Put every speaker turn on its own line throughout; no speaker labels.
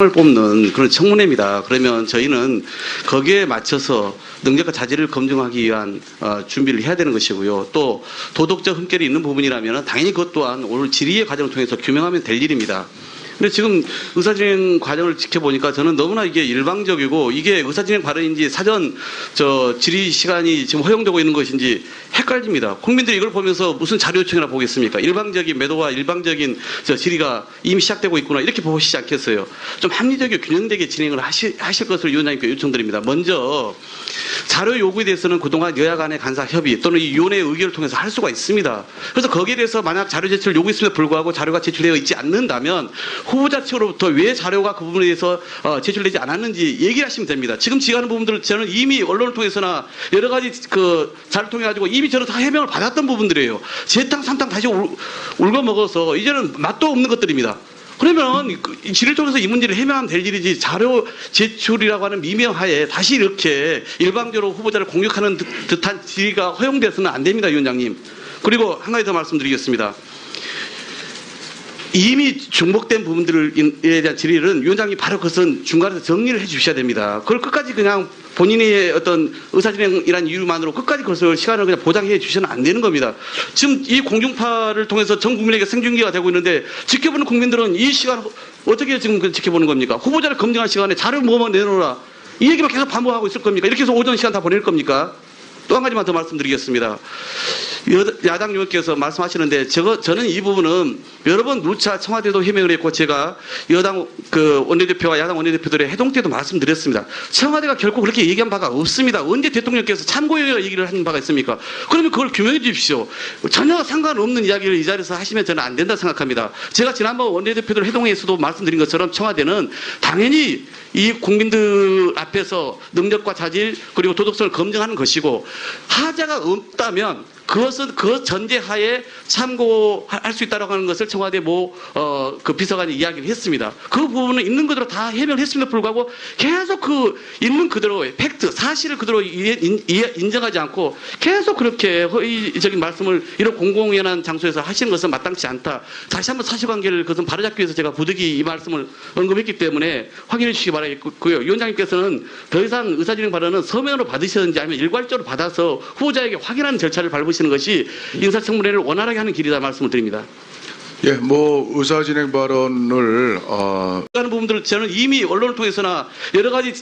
을 뽑는 그런 청문회입니다. 그러면 저희는 거기에 맞춰서 능력과 자질을 검증하기 위한 준비를 해야 되는 것이고요. 또 도덕적 흠결이 있는 부분이라면 당연히 그것 또한 오늘 질의의 과정을 통해서 규명하면 될 일입니다. 근데 지금 의사진행 과정을 지켜보니까 저는 너무나 이게 일방적이고 이게 의사진행 발언인지 사전 질의 시간이 지금 허용되고 있는 것인지 헷갈립니다. 국민들이 이걸 보면서 무슨 자료 요청이나 보겠습니까? 일방적인 매도와 일방적인 질의가 이미 시작되고 있구나 이렇게 보시지 않겠어요. 좀 합리적이고 균형되게 진행을 하실 것을 위원장님께 요청드립니다. 먼저 자료 요구에 대해서는 그동안 여야 간의 간사 협의 또는 이 위원회의 의결을 통해서 할 수가 있습니다. 그래서 거기에 대해서 만약 자료 제출을 요구했음에도 불구하고 자료가 제출되어 있지 않는다면 후보자 측으로부터 왜 자료가 그 부분에 대해서 제출되지 않았는지 얘기를 하시면 됩니다. 지금 지휘하는 부분들은 저는 이미 언론을 통해서나 여러 가지 자료를 통해 가지고 이미 저는 다 해명을 받았던 부분들이에요. 재탕 삼탕 다시 울고 먹어서 이제는 맛도 없는 것들입니다. 그러면 이 질의를 통해서 이 문제를 해명하면 될 일이지 자료 제출이라고 하는 미명하에 다시 이렇게 일방적으로 후보자를 공격하는 듯한 질의가 허용돼서는 안 됩니다, 위원장님. 그리고 한 가지 더 말씀드리겠습니다. 이미 중복된 부분들에 대한 질의는 위원장님 바로 그것은 중간에서 정리를 해 주셔야 됩니다. 그걸 끝까지 그냥 본인의 어떤 의사진행이라는 이유만으로 끝까지 그것을 시간을 그냥 보장해 주셔는 안 되는 겁니다. 지금 이 공중파를 통해서 전 국민에게 생중계가 되고 있는데 지켜보는 국민들은 이 시간 어떻게 지금 지켜보는 겁니까? 후보자를 검증할 시간에 자료 뭐만 내놓으라. 이 얘기만 계속 반복하고 있을 겁니까? 이렇게 해서 오전 시간 다 보낼 겁니까? 또 한 가지만 더 말씀드리겠습니다. 야당 의원께서 말씀하시는데 저는 이 부분은 여러 번 누차 청와대도 해명을 했고 제가 여당 원내대표와 야당 원내대표들의 해동 때도 말씀드렸습니다. 청와대가 결코 그렇게 얘기한 바가 없습니다. 언제 대통령께서 참고용이라고 얘기를 하는 바가 있습니까? 그러면 그걸 규명해 주십시오. 전혀 상관없는 이야기를 이 자리에서 하시면 저는 안 된다 생각합니다. 제가 지난번 원내대표들 해동에서도 말씀드린 것처럼 청와대는 당연히 이 국민들 앞에서 능력과 자질 그리고 도덕성을 검증하는 것이고 하자가 없다면 그것은 그 전제하에 참고할 수 있다고 하는 것을 청와대 그 비서관이 이야기를 했습니다. 그 부분은 있는 그대로 다 해명을 했음에도 불구하고 계속 있는 그대로 팩트, 사실을 그대로 인정하지 않고 계속 그렇게 허위적인 말씀을 이런 공공연한 장소에서 하시는 것은 마땅치 않다. 다시 한번 사실관계를 그것은 바로잡기 위해서 제가 부득이 이 말씀을 언급했기 때문에 확인해 주시기 바라겠고요. 위원장님께서는 더 이상 의사진행 발언은 서면으로 받으시든지 아니면 일괄적으로 받아서 후보자에게 확인하는 절차를 밟으시는 것이 인사청문회를 원활하게 하는 길이다 말씀을 드립니다.
예, 의사진행 발언을
하는 부분들은 저는 이미 언론을 통해서나 여러 가지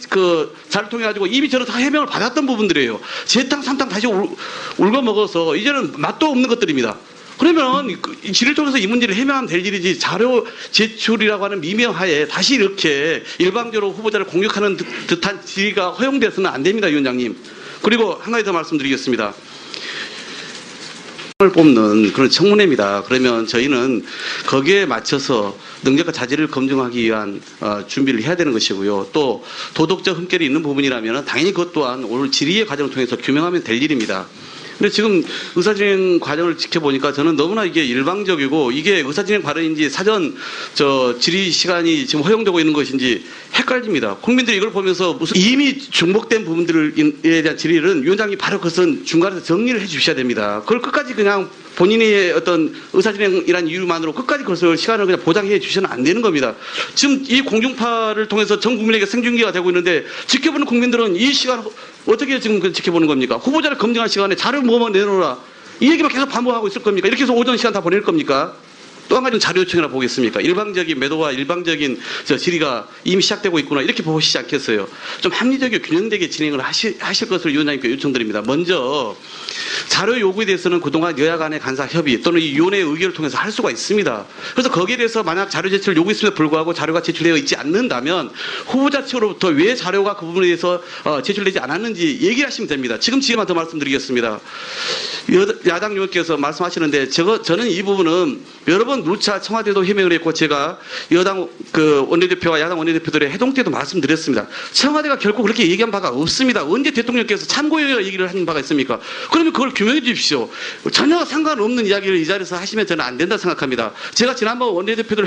자료를 통해 가지고 이미 저는 다 해명을 받았던 부분들이에요. 재탕 삼탕 다시 울고 먹어서 이제는 맛도 없는 것들입니다. 그러면 질의를 통해서 이 문제를 해명하면 될 일이지 자료 제출이라고 하는 미명하에 다시 이렇게 일방적으로 후보자를 공격하는 듯한 질의가 허용돼서는 안 됩니다, 위원장님. 그리고 한 가지 더 말씀드리겠습니다. 을 뽑는 그런 청문회입니다. 그러면 저희는 거기에 맞춰서 능력과 자질을 검증하기 위한 준비를 해야 되는 것이고요. 또 도덕적 흠결이 있는 부분이라면 당연히 그것 또한 오늘 질의의 과정을 통해서 규명하면 될 일입니다. 근데 지금 의사진행 과정을 지켜보니까 저는 너무나 이게 일방적이고 이게 의사진행 발언인지 사전 질의 시간이 지금 허용되고 있는 것인지 헷갈립니다. 국민들이 이걸 보면서 무슨 이미 중복된 부분들에 대한 질의는 위원장님 바로 그것은 중간에서 정리를 해 주셔야 됩니다. 그걸 끝까지 그냥 본인의 어떤 의사진행이라는 이유만으로 끝까지 그것을 시간을 그냥 보장해 주셔는 안 되는 겁니다. 지금 이 공중파를 통해서 전 국민에게 생중계가 되고 있는데 지켜보는 국민들은 이 시간 어떻게 지금 지켜보는 겁니까? 후보자를 검증할 시간에 자료 뭐만 내놓으라. 이 얘기만 계속 반복하고 있을 겁니까? 이렇게 해서 오전 시간 다 보낼 겁니까? 또 한 가지는 자료 요청이나 보겠습니까? 일방적인 매도와 일방적인 질의가 이미 시작되고 있구나 이렇게 보시지 않겠어요. 좀 합리적이고 균형되게 진행을 하실 것을 위원장님께 요청드립니다. 먼저 자료 요구에 대해서는 그동안 여야 간의 간사 협의 또는 이 위원회의 의결을 통해서 할 수가 있습니다. 그래서 거기에 대해서 만약 자료 제출을 요구했음에도 불구하고 자료가 제출되어 있지 않는다면 후보자 측으로부터 왜 자료가 그 부분에 대해서 제출되지 않았는지 얘기를 하시면 됩니다. 지금 더 말씀드리겠습니다. 야당 의원께서 말씀하시는데 저는 이 부분은 여러 번 누차 청와대도 해명을 했고 제가 여당 원내대표와 야당 원내대표들의 해동 때도 말씀드렸습니다. 청와대가 결코 그렇게 얘기한 바가 없습니다. 언제 대통령께서 참고용이라고 얘기를 하는 바가 있습니까? 그러면 그걸 규명해 주십시오. 전혀 상관없는 이야기를 이 자리에서 하시면 저는 안 된다 생각합니다. 제가 지난번 원내대표들